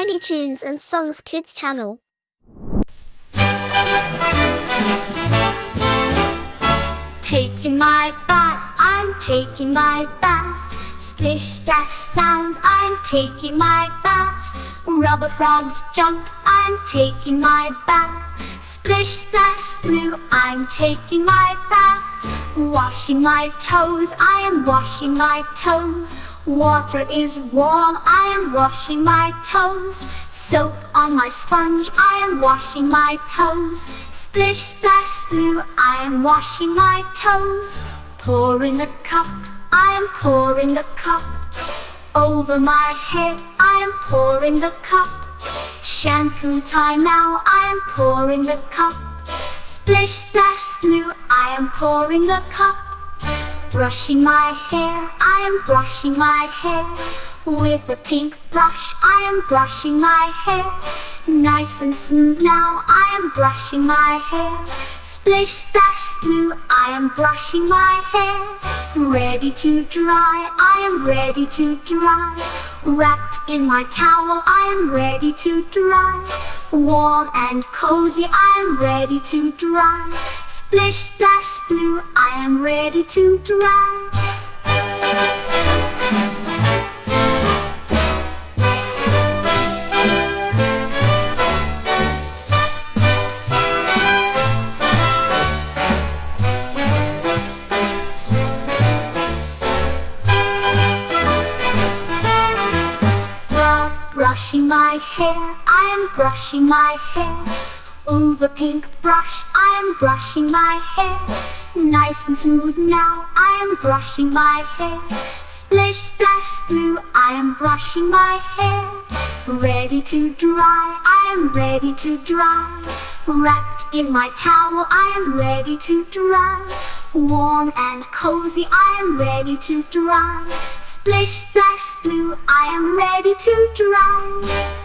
Tiny Tunes and Songs Kids channel. Taking my bath, I'm taking my bath. Splish splash sounds, I'm taking my bath. Rubber frogs jump, I'm taking my bath. Splish splash blue, I'm taking my bath. Washing my toes, I am washing my toes. Water is warm, I am washing my toes. Soap on my sponge, I am washing my toes. Splish splash blue, I am washing my toes. Pouring a cup, I am pouring the cup. Over my head, I am pouring the cup. Shampoo time now, I am pouring the cup. Splish splash blue, I am pouring the cup. Brushing my hair, I am brushing my hair. With a pink brush, I am brushing my hair. Nice and smooth now, I am brushing my hair. Splish splash blue, I am brushing my hair. Ready to dry, I am ready to dry. Wrapped in my towel, I am ready to dry. Warm and cozy, I am ready to dry. Splish splash blue, I am ready to dry. Brushing my hair, I am brushing my hair. Over pink brush, I am brushing my hair. Nice and smooth now, I am brushing my hair. Splish splash blue, I am brushing my hair. Ready to dry, I am ready to dry. Wrapped in my towel, I am ready to dry. Warm and cozy, I am ready to dry. Splish splash blue, I am ready to dry.